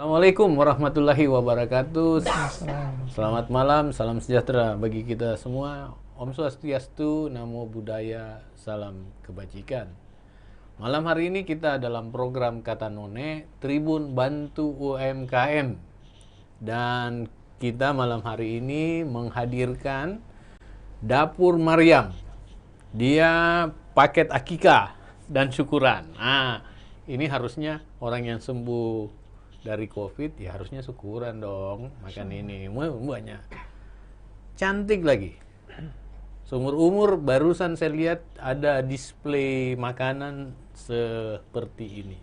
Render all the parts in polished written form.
Assalamualaikum warahmatullahi wabarakatuh. Selamat malam, salam sejahtera bagi kita semua. Om Swastiastu, Namo Buddhaya, salam kebajikan. Malam hari ini kita dalam program Kata None, Tribun Bantu UMKM. Dan kita malam hari ini menghadirkan Dapur Maryam. Dia paket akikah dan syukuran. Nah, ini harusnya orang yang sembuh dari COVID ya harusnya syukuran dong makan ini. Banyak. Cantik lagi. Seumur-umur barusan saya lihat ada display makanan seperti ini.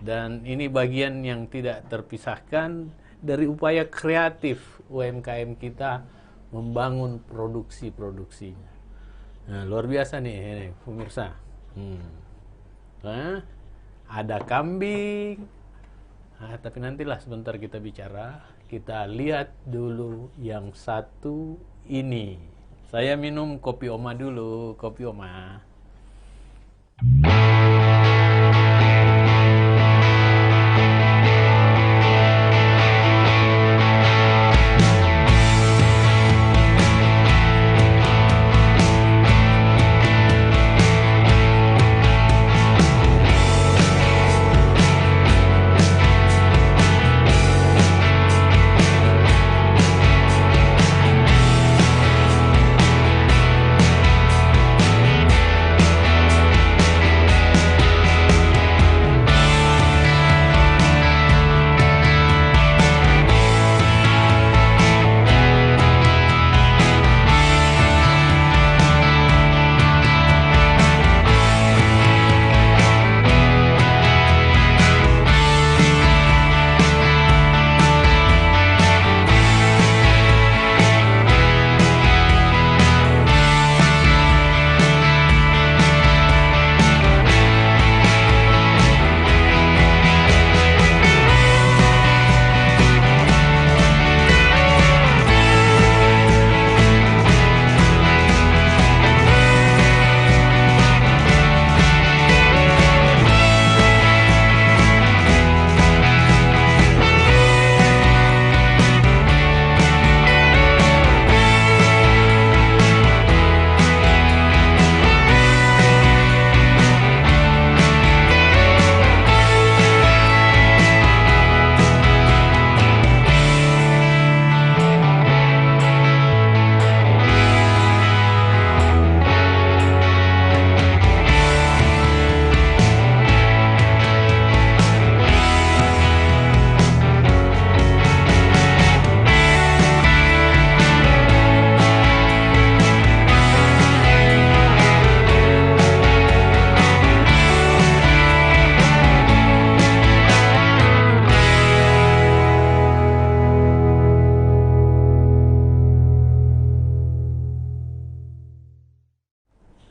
Dan ini bagian yang tidak terpisahkan dari upaya kreatif UMKM kita membangun produksi-produksinya. Nah, luar biasa nih ini, pemirsa. Nah, ada kambing. Tapi nantilah sebentar kita bicara. Kita lihat dulu yang satu ini. Saya minum kopi Oma dulu, kopi Oma.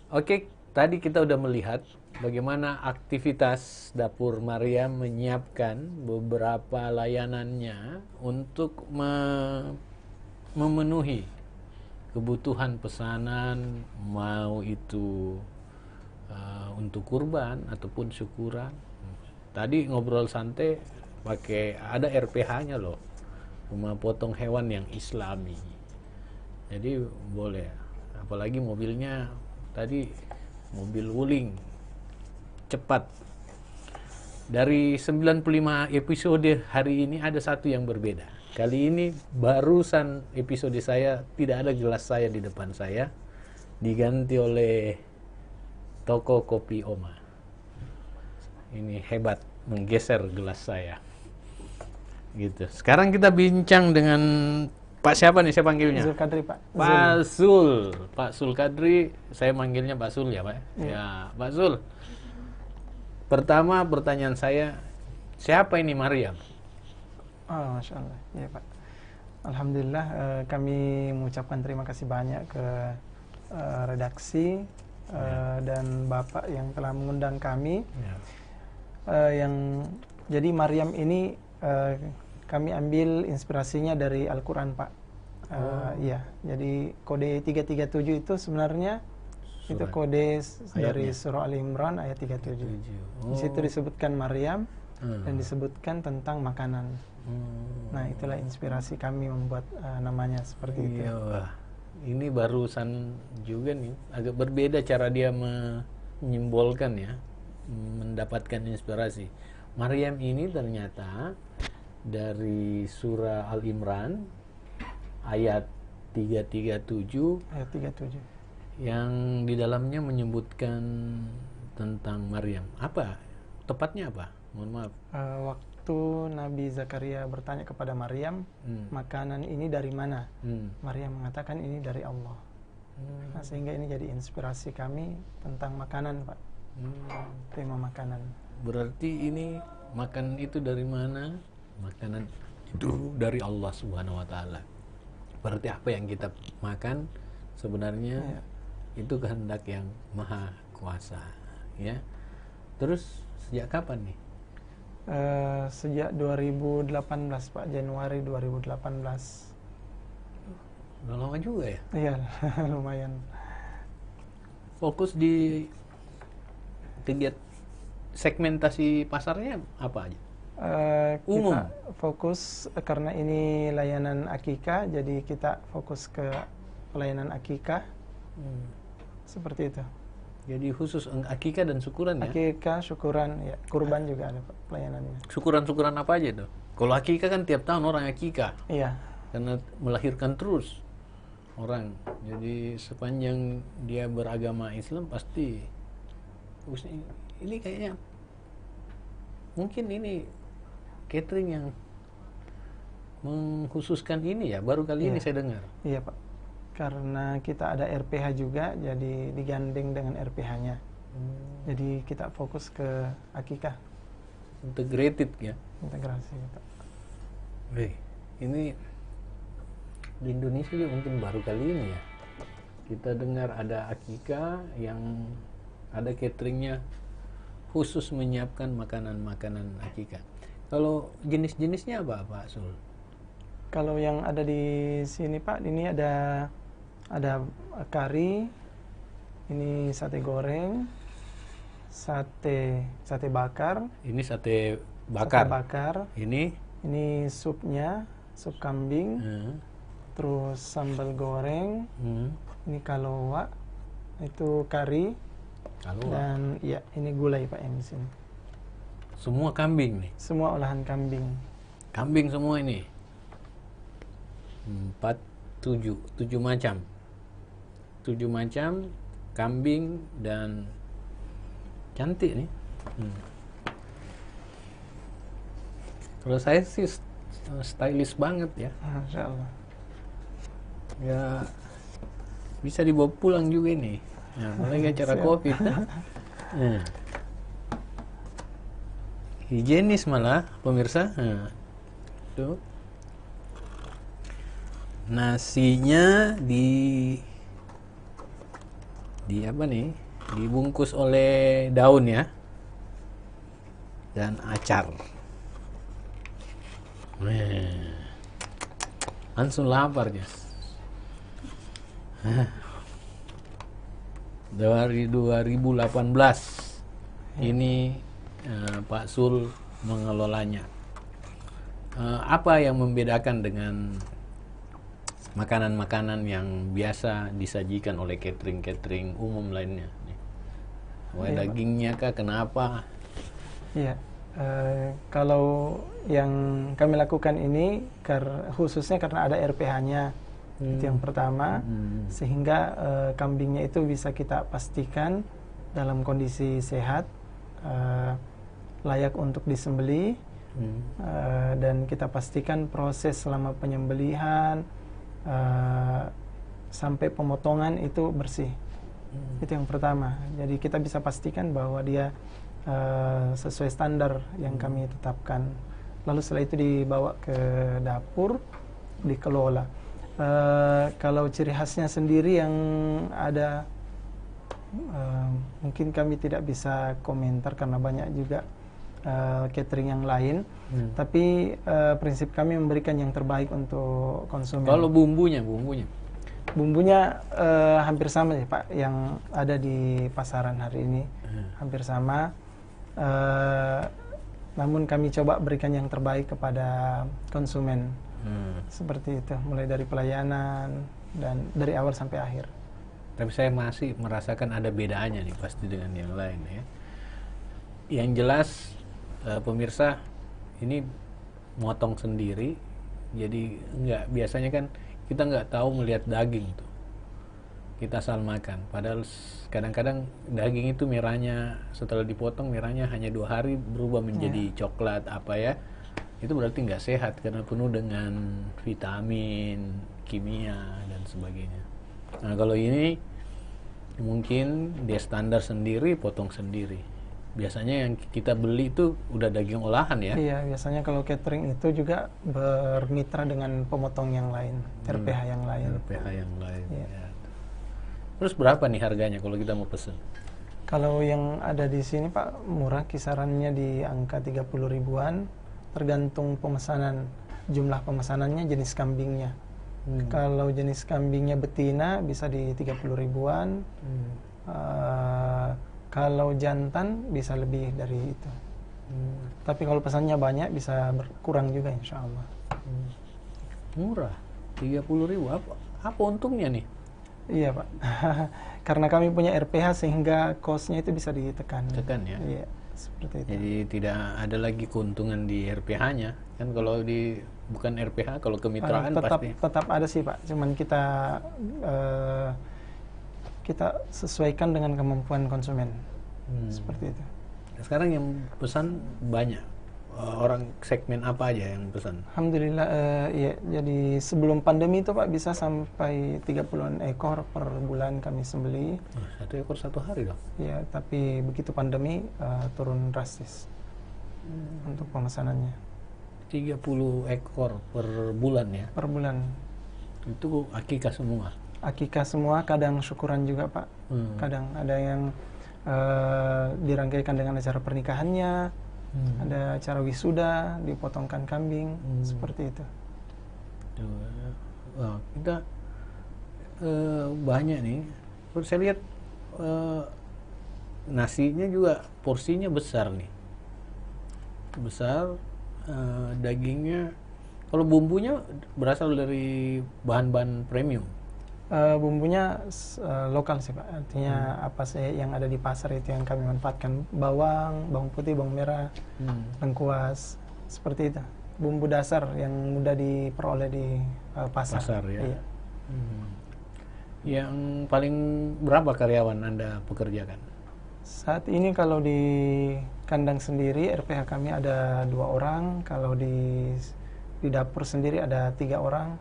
Oke, tadi kita udah melihat bagaimana aktivitas Dapur Maryam menyiapkan beberapa layanannya untuk memenuhi kebutuhan pesanan, mau itu untuk kurban ataupun syukuran. Tadi ngobrol santai pakai ada RPH-nya loh, rumah potong hewan yang Islami. Jadi boleh, apalagi mobilnya tadi mobil wuling cepat. Dari 95 episode hari ini ada satu yang berbeda. Kali ini barusan episode saya tidak ada gelas saya di depan saya, diganti oleh toko kopi Oma. Ini hebat menggeser gelas saya. Gitu. Sekarang kita bincang dengan Pak siapa nih saya panggilnya? Zul Kadri, Pak. Pak Zul. Pak Zul Kadri, saya manggilnya Pak Zul ya, Pak? Ya, Pak Zul. Pertama pertanyaan saya, siapa ini Maryam? Oh, Masya Allah. Ya, Pak. Alhamdulillah, kami mengucapkan terima kasih banyak ke redaksi dan Bapak yang telah mengundang kami. Jadi Maryam ini kami ambil inspirasinya dari Al-Quran, Pak. Ya, jadi kode 337 itu sebenarnya surah. Itu kode dari surah Al Imran ayat 37. Di situ disebutkan Maryam dan disebutkan tentang makanan. Nah, itulah inspirasi kami membuat namanya seperti itu. Iya, wah. Ini barusan juga nih, agak berbeda cara dia menyimbolkan ya, mendapatkan inspirasi. Maryam ini ternyata dari surah Al-Imran ayat 337 Ayat 37. yang di dalamnya menyebutkan tentang Maryam. Apa? Tepatnya apa? Mohon maaf. Waktu Nabi Zakaria bertanya kepada Maryam, makanan ini dari mana? Maryam mengatakan ini dari Allah. Nah, sehingga ini jadi inspirasi kami tentang makanan, Pak. Tema makanan. Berarti ini makanan itu dari mana? Makanan itu dari Allah Subhanahu wa taala. Berarti apa yang kita makan sebenarnya itu kehendak yang maha kuasa, ya. Terus sejak kapan nih? Sejak 2018, Pak, Januari 2018. Udah lama juga ya? Iya, lumayan. Fokus di kegiatan segmentasi pasarnya apa aja? Umum. Kita fokus karena ini layanan akikah, jadi kita fokus ke pelayanan akikah. Seperti itu. Jadi khusus akikah dan syukuran ya? Akikah, syukuran, ya, kurban juga ada, Pak, pelayanannya. Syukuran-syukuran apa aja tuh? Kalau akikah kan tiap tahun orang akikah. Iya. Karena melahirkan terus orang. Jadi sepanjang dia beragama Islam pasti ini kayaknya mungkin ini catering yang mengkhususkan ini ya, baru kali ini saya dengar. Iya, Pak. Karena kita ada RPH juga, jadi digandeng dengan RPH-nya. Jadi kita fokus ke akikah. Integrated ya. Integrasi, Pak. Wih, ini di Indonesia juga mungkin baru kali ini ya. Kita dengar ada akikah yang ada cateringnya khusus menyiapkan makanan-makanan akikah. Kalau jenis-jenisnya apa, Pak Sul? Kalau yang ada di sini, Pak, ini ada kari, ini sate goreng, sate bakar. Ini sate bakar. Sate bakar. Ini supnya, sup kambing. Terus sambal goreng. Ini kalowa. Itu kari. Kalowa. Dan ya, ini gulai, Pak, yang di sini. Semua kambing nih. Semua olahan kambing. Kambing semua ini. 7 macam. 7 macam kambing dan cantik nih. Kalau saya sih stylish banget ya. Masya Allah. Ya bisa dibawa pulang juga ini. Nah, apalagi acara COVID. Nah. Higienis malah pemirsa. Nah, tuh. Nasinya di apa nih? Dibungkus oleh daun ya. Dan acar. Langsung lapar ya. Dari 2018 ini Pak Sul mengelolanya. Apa yang membedakan dengan makanan-makanan yang biasa disajikan oleh catering umum lainnya? Dagingnya kah? Kenapa? Iya. Kalau yang kami lakukan ini khususnya karena ada RPH-nya. Itu yang pertama, sehingga kambingnya itu bisa kita pastikan dalam kondisi sehat, layak untuk disembelih, dan kita pastikan proses selama penyembelihan sampai pemotongan itu bersih. Itu yang pertama. Jadi kita bisa pastikan bahwa dia sesuai standar yang kami tetapkan. Lalu setelah itu dibawa ke dapur, dikelola. Kalau ciri khasnya sendiri yang ada, mungkin kami tidak bisa komentar karena banyak juga catering yang lain. Tapi prinsip kami memberikan yang terbaik untuk konsumen. Kalau bumbunya hampir sama sih, Pak, yang ada di pasaran hari ini. Hampir sama. namun kami coba berikan yang terbaik kepada konsumen. Seperti itu, mulai dari pelayanan dan dari awal sampai akhir. Tapi saya masih merasakan ada bedanya nih pasti dengan yang lain ya. Yang jelas pemirsa, ini motong sendiri, jadi biasanya kan kita nggak tahu melihat daging tuh, kita asal makan. Padahal kadang-kadang daging itu merahnya setelah dipotong merahnya hanya 2 hari berubah menjadi coklat apa ya. Itu berarti nggak sehat karena penuh dengan vitamin, kimia dan sebagainya. Nah kalau ini mungkin dia standar sendiri, potong sendiri. Biasanya yang kita beli itu udah daging olahan ya? Iya, biasanya kalau catering itu juga bermitra dengan pemotong yang lain, RPH yang lain. RPH yang lain. Iya. Ya. Terus berapa nih harganya kalau kita mau pesen? Kalau yang ada di sini Pak, murah, kisarannya di angka 30 ribuan, tergantung pemesanan, jumlah pemesanannya, jenis kambingnya. Kalau jenis kambingnya betina bisa di 30 ribuan. Kalau jantan bisa lebih dari itu. Tapi kalau pesannya banyak bisa berkurang juga insya Allah. Murah, 30.000. Apa untungnya nih? Iya Pak, karena kami punya RPH sehingga cost-nya itu bisa ditekan. Tekan ya? Iya, seperti itu. Jadi tidak ada lagi keuntungan di RPH-nya. Kan kalau bukan RPH, kalau kemitraan pasti. Tetap ada sih Pak, cuman kita sesuaikan dengan kemampuan konsumen. Seperti itu. Sekarang yang pesan banyak. Orang segmen apa aja yang pesan? Alhamdulillah, ya, jadi sebelum pandemi itu Pak bisa sampai 30-an ekor per bulan kami sembelih. 1 ekor 1 hari dong? Ya, tapi begitu pandemi turun drastis untuk pemesanannya. 30 ekor per bulan ya? Per bulan. Itu akikah semua? Akikah semua, kadang syukuran juga Pak. Kadang ada yang dirangkaikan dengan acara pernikahannya, ada acara wisuda, dipotongkan kambing, seperti itu. Wah, kita banyak nih. Terus saya lihat nasinya juga porsinya besar nih, besar. Dagingnya, kalau bumbunya berasal dari bahan-bahan premium. Bumbunya lokal sih Pak, artinya apa sih yang ada di pasar itu yang kami manfaatkan, bawang putih, bawang merah, lengkuas, seperti itu. Bumbu dasar yang mudah diperoleh di pasar. Pasar ya. Iya. Yang paling berapa karyawan Anda pekerjakan? Saat ini kalau di kandang sendiri RPH kami ada 2 orang, kalau di dapur sendiri ada 3 orang.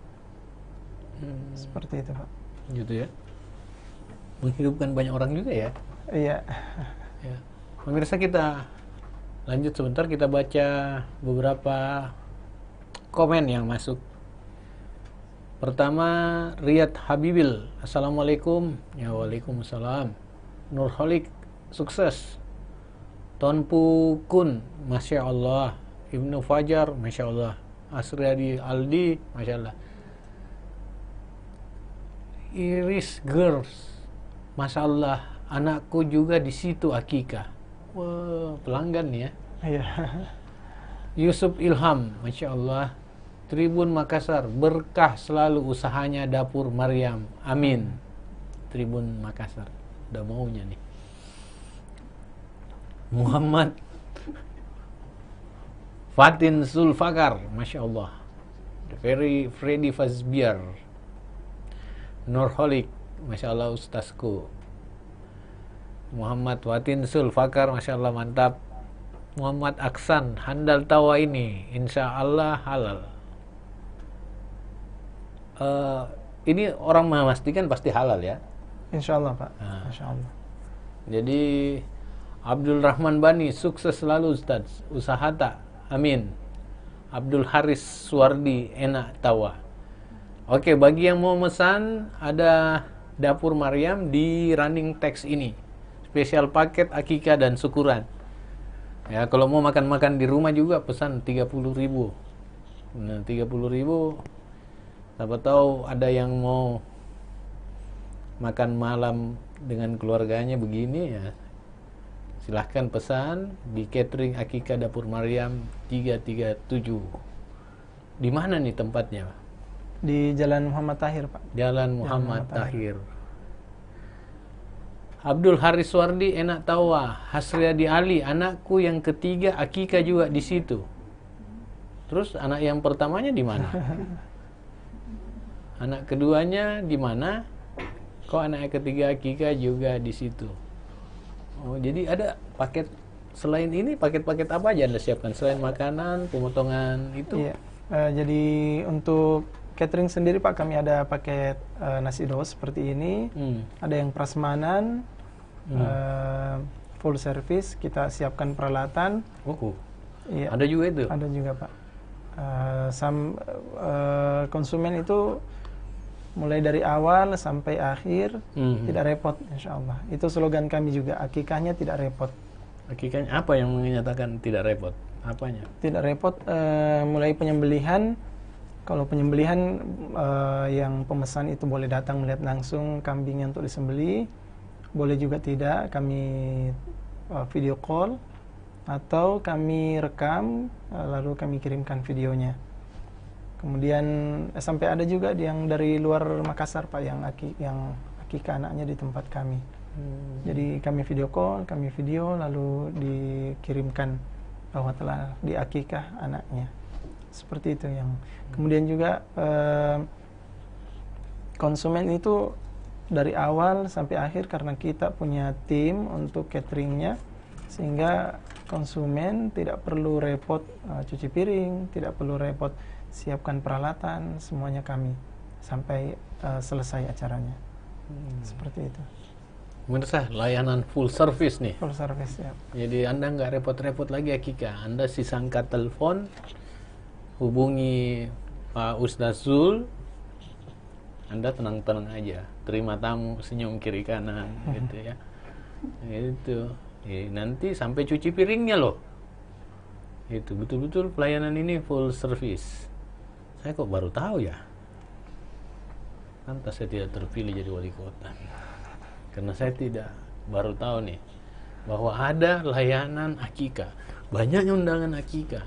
Seperti itu Pak. Gitu ya. Menghidupkan banyak orang juga ya. Iya. Ya. Pemirsa, kita lanjut sebentar, kita baca beberapa komen yang masuk. Pertama, Riyad Habibil. Assalamualaikum. Ya, waalaikumsalam. Nurholik, sukses. Tonpu Kun, Masya Allah. Ibnu Fajar, Masya Allah. Asriadi Aldi, Masya Allah. Iris Girls, Masya Allah, anakku juga di situ akikah. Wah, pelanggan ya. Iya. Yusuf Ilham, Masya Allah. Tribun Makassar, berkah selalu usahanya dapur Maryam. Amin. Tribun Makassar, udah maunya nih. Muhammad Fatin Zulfakar, Masya Allah. Freddy Fazbiar. Nurholik, Masya Allah ustazku. Muhammad Watin Sulfakar, Masya Allah mantap. Muhammad Aksan, handal tawa ini, insya Allah halal. Ini orang memastikan pasti halal ya? Insya Allah Pak. Insya Allah. Jadi Abdul Rahman Bani, sukses selalu Ustaz. Usaha tak? Amin. Abdul Haris Suwardi, enak tawa. Oke, bagi yang mau mesan, ada dapur Maryam di running text ini. Spesial paket akikah dan syukuran. Ya, kalau mau makan-makan di rumah juga pesan 30.000. Nah, 30.000. Siapa tahu ada yang mau makan malam dengan keluarganya begini ya. silahkan pesan di catering Akikah Dapur Maryam 337. Di mana nih tempatnya? Di Jalan Muhammad Tahir, Pak. Jalan Muhammad Tahir. Abdul Haris Wardi enak tawa, Hasriadi Ali, anakku yang ketiga Akikah juga di situ. Terus anak yang pertamanya di mana? Anak keduanya di mana? Kok anak ketiga Akikah juga di situ? Oh, jadi ada paket selain ini, paket-paket apa aja Anda siapkan selain makanan, pemotongan itu? Iya. Jadi untuk catering sendiri Pak, kami ada paket nasi dos seperti ini. Ada yang prasmanan, full service, kita siapkan peralatan. Iya. Ada juga itu? Ada juga Pak. Konsumen itu mulai dari awal sampai akhir tidak repot, insya Allah. Itu slogan kami juga, akikahnya tidak repot. Akikahnya apa yang menyatakan tidak repot? Apanya? Tidak repot, mulai penyembelihan. Kalau penyembelihan yang pemesan itu boleh datang melihat langsung kambingnya untuk disembelih. Boleh juga tidak, kami video call atau kami rekam lalu kami kirimkan videonya. Kemudian sampai ada juga yang dari luar Makassar Pak yang akikah anaknya di tempat kami. Jadi kami video call, kami video lalu dikirimkan bahwa telah diakikah anaknya. Seperti itu yang. Kemudian juga konsumen itu dari awal sampai akhir karena kita punya tim untuk cateringnya, sehingga konsumen tidak perlu repot cuci piring, tidak perlu repot siapkan peralatan, semuanya kami sampai selesai acaranya. Seperti itu. Pemirsa, layanan full service nih. Full service ya. Jadi Anda nggak repot-repot lagi Akikah. Anda sisangkat telepon, hubungi Pak Ustaz Zul, Anda tenang-tenang aja, terima tamu, senyum kiri kanan, gitu ya. Itu. Nanti sampai cuci piringnya loh. Itu betul-betul pelayanan ini full service. Saya kok baru tahu ya. Pantas saya tidak terpilih jadi wali kota. Karena saya baru tahu nih bahwa ada layanan akikah. Banyaknya undangan akikah.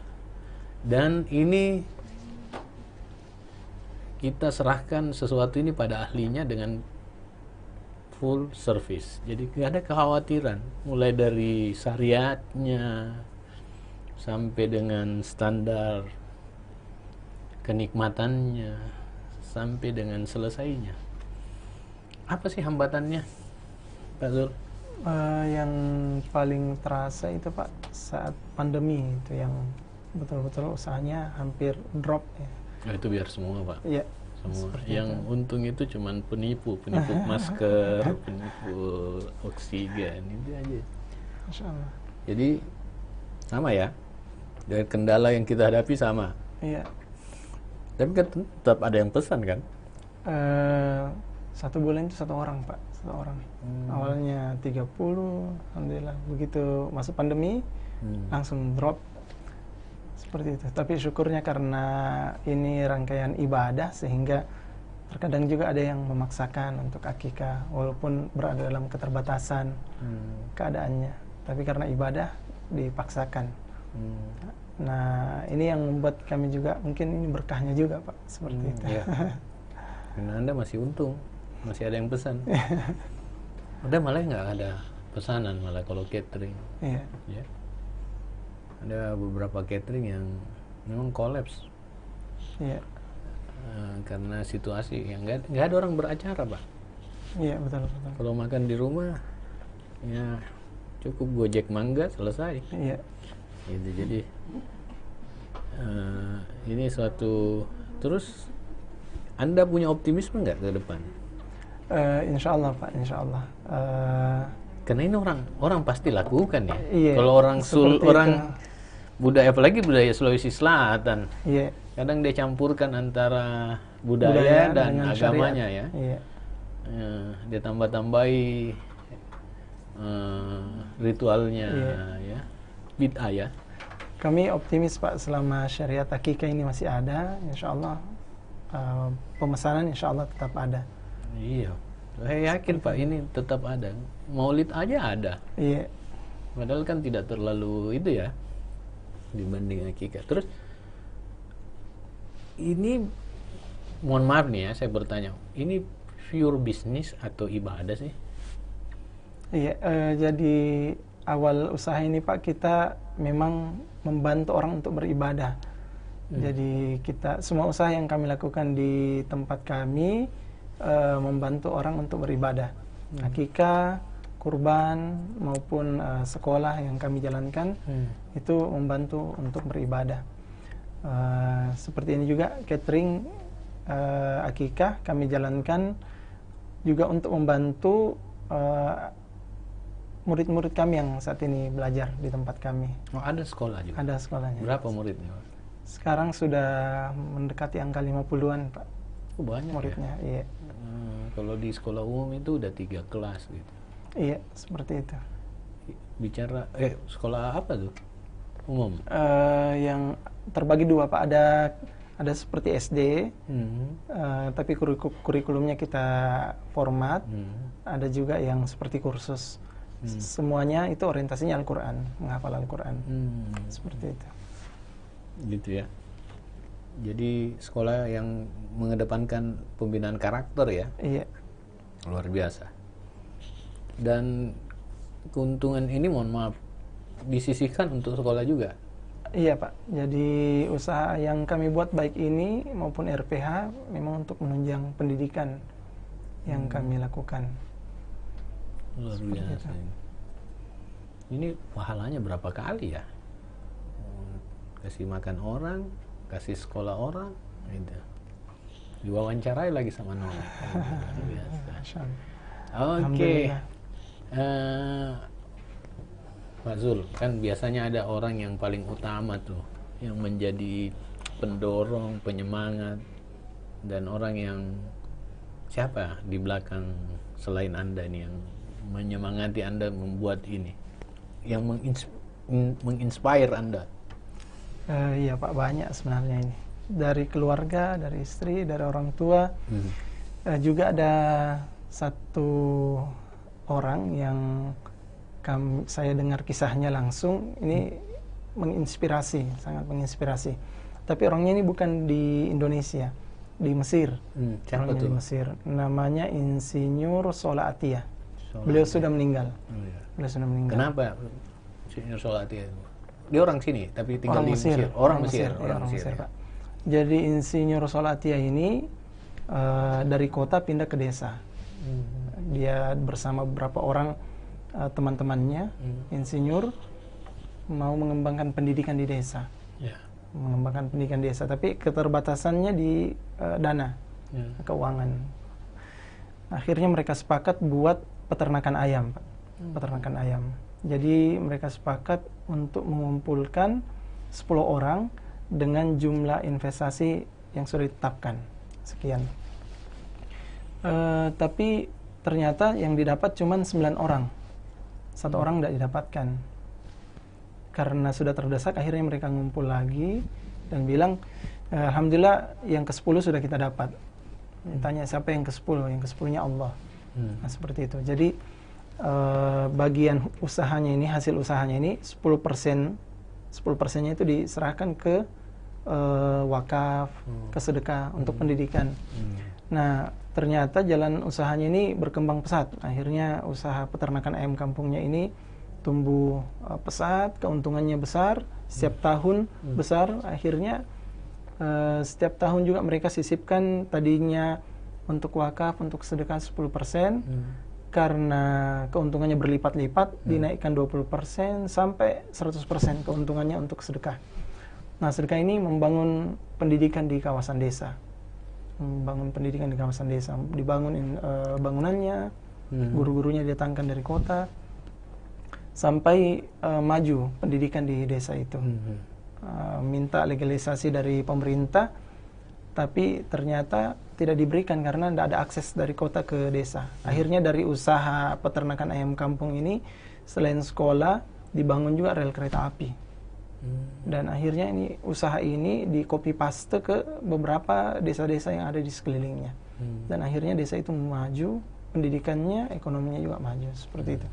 Dan ini kita serahkan sesuatu ini pada ahlinya dengan full service. Jadi nggak ada kekhawatiran. Mulai dari syariatnya sampai dengan standar kenikmatannya sampai dengan selesainya. Apa sih hambatannya, Pak Zul? Yang paling terasa itu Pak saat pandemi itu yang betul-betul usahanya hampir drop ya. Oh, itu biar semua Pak. Iya. Semua. Yang itu. Untung itu cuman penipu masker, penipu oksigen, itu aja. Masya Allah. Jadi sama ya. Dari kendala yang kita hadapi sama. Iya. Tapi kan tetap ada yang pesan kan? 1 bulan itu 1 orang Pak, 1 orang. Awalnya 30, alhamdulillah. Begitu masuk pandemi, langsung drop. Seperti itu. Tapi syukurnya karena ini rangkaian ibadah sehingga terkadang juga ada yang memaksakan untuk akikah walaupun berada dalam keterbatasan keadaannya. Tapi karena ibadah dipaksakan. Nah, ini yang membuat kami juga mungkin ini berkahnya juga Pak, seperti itu. Iya. Karena Anda masih untung, masih ada yang pesan. Udah malah nggak ada pesanan malah kalau catering. Iya. Ya. Ada beberapa catering yang memang kolaps. Iya. Karena situasi yang nggak ada orang beracara Pak. Iya, betul. Kalau makan di rumah, ya cukup gojek mangga selesai. Iya. Gitu, jadi ini suatu. Terus Anda punya optimisme nggak ke depan? Insya Allah Pak, insya Allah. Karena ini orang pasti lakukan ya. Iya, kalau orang budaya, apalagi budaya Sulawesi Selatan, iya. kadang dia campurkan antara budaya dan agamanya syariat. Ya. Iya. Dia tambah-tambahi ritualnya, ya, bid'ah ya. Kami optimis Pak, selama syariat akikah ini masih ada, insya Allah pemesanan insya Allah tetap ada. Iya, saya yakin Pak ini tetap ada. Maulid aja ada. Iya. Padahal kan tidak terlalu itu ya dibanding akikah. Terus ini, mohon maaf nih ya saya bertanya, ini pure bisnis atau ibadah sih? Iya, jadi awal usaha ini Pak, kita memang membantu orang untuk beribadah. Jadi kita, semua usaha yang kami lakukan di tempat kami membantu orang untuk beribadah. Akikah, kurban maupun sekolah yang kami jalankan itu membantu untuk beribadah. Seperti ini juga catering akikah kami jalankan juga untuk membantu murid-murid kami yang saat ini belajar di tempat kami. Oh, ada sekolah juga? Ada sekolahnya. Berapa muridnya? Sekarang sudah mendekati angka 50-an Pak. Oh, banyak muridnya, ya? Iya. Kalau di sekolah umum itu udah 3 kelas gitu. Iya, seperti itu. Bicara, sekolah apa tuh? Umum? Yang terbagi dua Pak, ada seperti SD, tapi kurikulumnya kita format. Ada juga yang seperti kursus. Semuanya itu orientasinya Al-Quran, menghafal Al-Quran. Seperti itu. Gitu ya. Jadi sekolah yang mengedepankan pembinaan karakter ya. Iya. Luar biasa. Dan keuntungan ini, mohon maaf, disisihkan untuk sekolah juga? Iya Pak. Jadi usaha yang kami buat baik ini maupun RPH memang untuk menunjang pendidikan yang kami lakukan. Luar biasa. Ini pahalanya berapa kali ya? Kasih makan orang, kasih sekolah orang, gitu. Diwawancarai lagi sama Nona. Luar biasa. Oke. Pak Zul, kan biasanya ada orang yang paling utama tuh, yang menjadi pendorong, penyemangat, dan orang yang siapa di belakang selain Anda nih yang menyemangati Anda membuat ini, yang menginspire Anda? Iya Pak, banyak sebenarnya ini. Dari keluarga, dari istri, dari orang tua. Juga ada satu orang yang saya dengar kisahnya langsung. Ini menginspirasi, sangat menginspirasi. Tapi orangnya ini bukan di Indonesia, di Mesir. Siapa tuh? Di Mesir. Namanya Insinyur Sola Atiyah. Beliau sudah meninggal. Beliau sudah meninggal. Kenapa Insinyur Sola Atiyah? Dia orang sini, tapi tinggal di Mesir. Orang Mesir, Pak. Jadi Insinyur Sola Atiyah ini dari kota pindah ke desa. Dia bersama beberapa orang teman-temannya, insinyur, mau mengembangkan pendidikan di desa. Mengembangkan pendidikan desa, tapi keterbatasannya di dana, keuangan. Akhirnya mereka sepakat buat peternakan ayam, Pak. Peternakan ayam. Jadi mereka sepakat untuk mengumpulkan 10 orang dengan jumlah investasi yang sudah ditetapkan, sekian. Tapi ternyata yang didapat cuma 9 orang. 1 orang tidak didapatkan. Karena sudah terdesak, akhirnya mereka ngumpul lagi dan bilang, alhamdulillah yang ke-10 sudah kita dapat. Tanya siapa yang ke-10? Yang ke-10-nya Allah. Nah, seperti itu. Jadi bagian usahanya ini, hasil usahanya ini 10%nya itu diserahkan ke wakaf, ke sedekah untuk pendidikan. Nah, ternyata jalan usahanya ini berkembang pesat. Akhirnya usaha peternakan ayam kampungnya ini tumbuh pesat, keuntungannya besar, setiap tahun besar. Akhirnya setiap tahun juga mereka sisipkan, tadinya untuk wakaf, untuk sedekah 10%, karena keuntungannya berlipat-lipat, dinaikkan 20% sampai 100% keuntungannya untuk sedekah. Nah, sedekah ini membangun pendidikan di kawasan desa. Membangun pendidikan di kawasan desa, dibangun bangunannya, guru-gurunya didatangkan dari kota, sampai maju pendidikan di desa itu. Minta legalisasi dari pemerintah, tapi ternyata tidak diberikan karena tidak ada akses dari kota ke desa. Akhirnya dari usaha peternakan ayam kampung ini, selain sekolah, dibangun juga rel kereta api. Dan akhirnya ini usaha ini di copy paste ke beberapa desa-desa yang ada di sekelilingnya. Dan akhirnya desa itu maju, pendidikannya, ekonominya juga maju, seperti itu.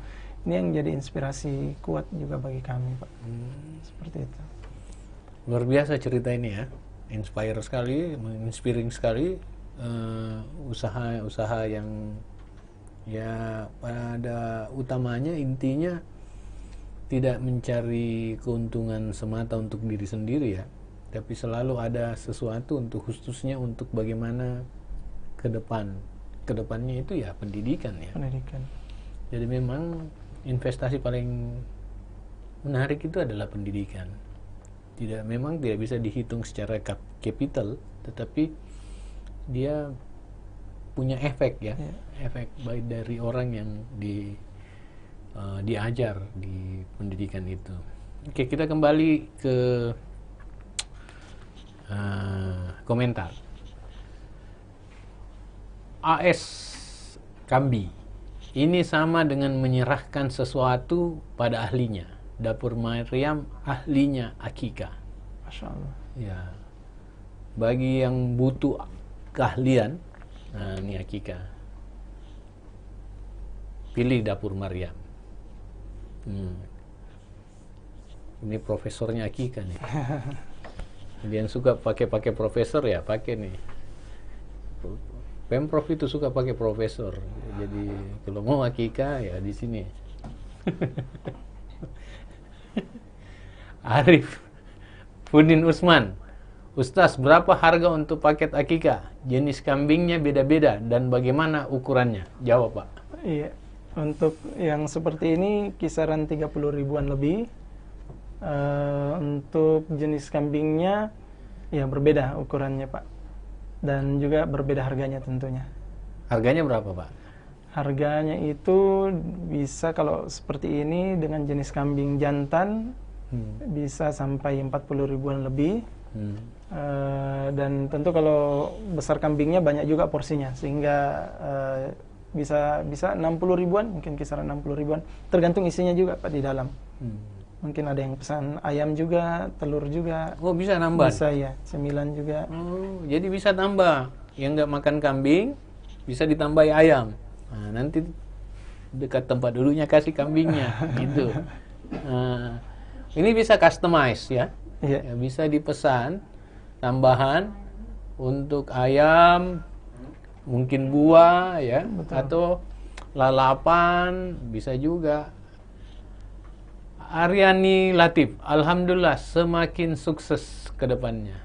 ini yang jadi inspirasi kuat juga bagi kami, Pak. Seperti itu. Luar biasa cerita ini ya, inspire sekali, menginspiring sekali. Usaha-usaha yang ya pada utamanya intinya tidak mencari keuntungan semata untuk diri sendiri ya, tapi selalu ada sesuatu untuk khususnya untuk bagaimana kedepannya itu ya pendidikan ya. Pendidikan. Jadi memang investasi paling menarik itu adalah pendidikan. Memang tidak bisa dihitung secara capital, tetapi dia punya efek ya, efek baik dari orang yang diajar di pendidikan itu. Oke, kita kembali ke komentar. AS Kambi, ini sama dengan menyerahkan sesuatu pada ahlinya. Dapur Maryam ahlinya akikah. Masya Allah. Ya, bagi yang butuh keahlian, nah ini akikah. Pilih Dapur Maryam. Ini profesornya akikah nih. Jadi yang suka pakai profesor ya pakai nih. Pemprov itu suka pakai profesor. Jadi kalau mau akikah ya di sini. Arif Pudin Usman, Ustaz, berapa harga untuk paket akikah? Jenis kambingnya beda-beda dan bagaimana ukurannya? Jawab, Pak. Iya, untuk yang seperti ini kisaran 30 ribuan lebih. Untuk jenis kambingnya ya berbeda ukurannya, Pak, dan juga berbeda harganya tentunya. Harganya berapa, Pak? Harganya itu bisa kalau seperti ini dengan jenis kambing jantan bisa sampai 40 ribuan lebih. Dan tentu kalau besar kambingnya banyak juga porsinya, sehingga bisa 60 ribuan, mungkin kisaran 60 ribuan, tergantung isinya juga, Pak, di dalam. Mungkin ada yang pesan ayam juga, telur juga. Oh, bisa nambah? Bisa ya, cemilan juga. Oh, jadi bisa tambah. Yang nggak makan kambing bisa ditambahi ayam. Nah, nanti dekat tempat dulunya kasih kambingnya gitu. Ini bisa customize ya. Iya. Ya, bisa dipesan tambahan untuk ayam, mungkin buah ya. Betul. Atau lalapan bisa juga. Aryani Latif, alhamdulillah semakin sukses ke depannya.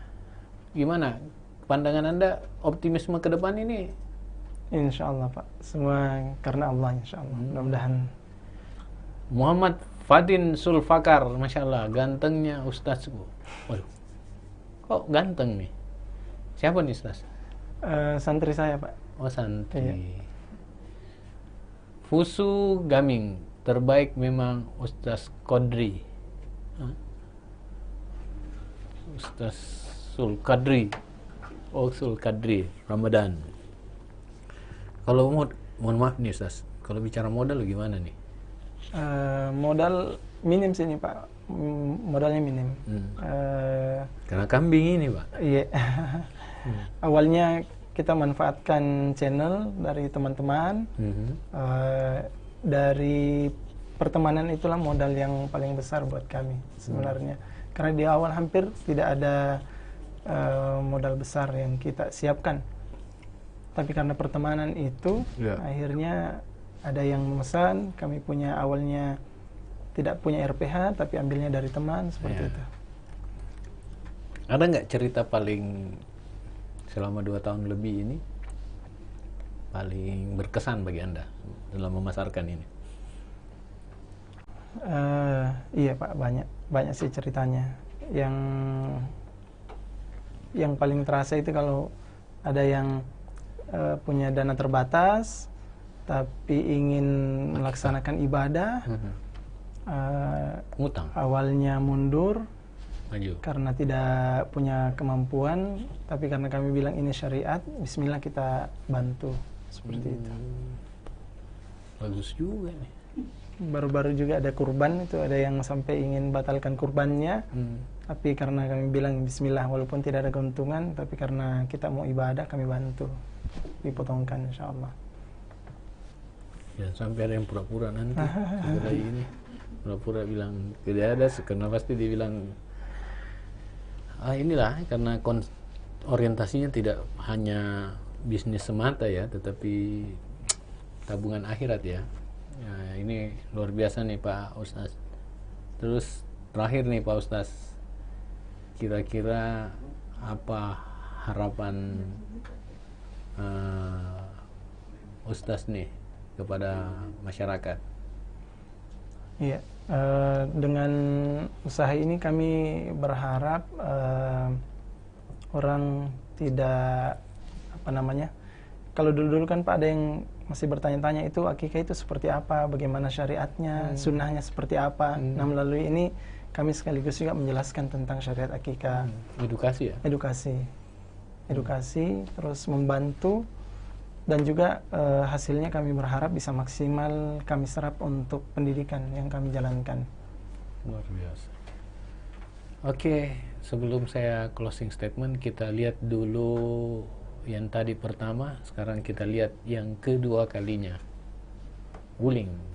Gimana pandangan Anda optimisme ke depan ini? Insya Allah, Pak. Semua karena Allah, insya Allah. Mudah-mudahan. Muhammad Fadin Sulfakar, Masya Allah, gantengnya Ustazku. Waduh, kok ganteng nih? Siapa nih Ustaz? Santri saya, Pak. Oh, santri. Iya. Fusu Gaming, terbaik memang Ustaz Qadri. Ustaz Sul Qadri. Oh, Sul Qadri, Ramadan. Kalau mohon maaf nih Ustaz, kalau bicara modal gimana nih? Modal minim sini, Pak. Modalnya minim. Karena kambing ini, Pak. Iya. Awalnya kita manfaatkan channel dari teman-teman. Dari pertemanan itulah modal yang paling besar buat kami sebenarnya. Karena di awal hampir tidak ada modal besar yang kita siapkan. Tapi karena pertemanan itu, akhirnya ada yang memesan. Kami punya awalnya tidak punya RPH, tapi ambilnya dari teman, seperti itu. Ada nggak cerita paling selama 2 tahun lebih ini paling berkesan bagi Anda dalam memasarkan ini? Iya, Pak, banyak sih ceritanya. Yang paling terasa itu kalau ada yang punya dana terbatas tapi ingin melaksanakan ibadah, Ngutang, awalnya mundur maju. karena tidak punya kemampuan, tapi karena kami bilang ini syariat, bismillah kita bantu, seperti itu. Bagus juga nih. Baru-baru juga ada kurban, itu ada yang sampai ingin batalkan kurbannya, tapi karena kami bilang bismillah, walaupun tidak ada keuntungan, tapi karena kita mau ibadah, kami bantu, dipotongkan insya Allah. Jangan sampai ada yang pura-pura nanti setelah ini, pura-pura bilang tidak ada, karena pasti dia bilang inilah karena orientasinya tidak hanya bisnis semata ya, tetapi tabungan akhirat ya. Nah, ini luar biasa nih Pak Ustaz. Terus terakhir nih Pak Ustaz, kira-kira apa harapan Ustaz nih kepada masyarakat? Iya, dengan usaha ini kami berharap orang tidak kalau dulu-dulu kan Pak ada yang masih bertanya-tanya itu akikah itu seperti apa, bagaimana syariatnya, sunnahnya seperti apa. Nah, melalui ini kami sekaligus juga menjelaskan tentang syariat akikah. Edukasi ya? Edukasi, terus membantu, dan juga hasilnya kami berharap bisa maksimal kami serap untuk pendidikan yang kami jalankan. Luar biasa. Oke, sebelum saya closing statement, kita lihat dulu yang tadi pertama, sekarang kita lihat yang kedua kalinya. Wuling.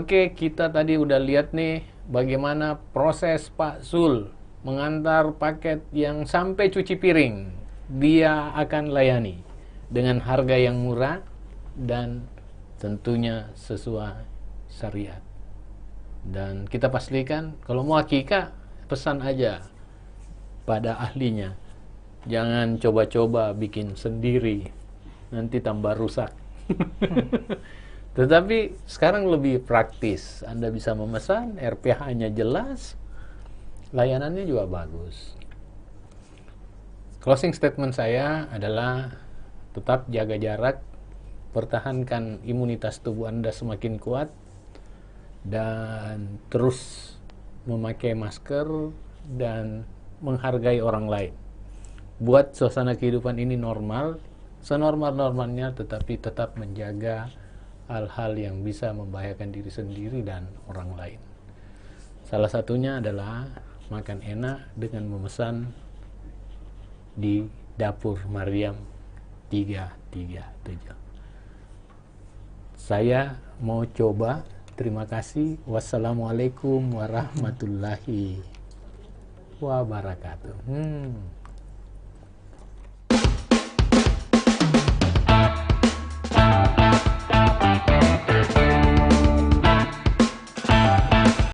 Oke, kita tadi udah lihat nih bagaimana proses Pak Sul mengantar paket yang sampai cuci piring. Dia akan layani dengan harga yang murah dan tentunya sesuai syariat. Dan kita pastikan kalau mau akikah pesan aja pada ahlinya. Jangan coba-coba bikin sendiri, nanti tambah rusak. Tetapi sekarang lebih praktis. Anda bisa memesan, RPH-nya jelas, layanannya juga bagus. Closing statement saya adalah tetap jaga jarak, pertahankan imunitas tubuh Anda semakin kuat, dan terus memakai masker dan menghargai orang lain. Buat suasana kehidupan ini normal, senormal-normalnya, tetapi tetap menjaga hal-hal yang bisa membahayakan diri sendiri dan orang lain. Salah satunya adalah makan enak dengan memesan di Dapur Maryam 337. Saya mau coba. Terima kasih. Wassalamualaikum warahmatullahi wabarakatuh.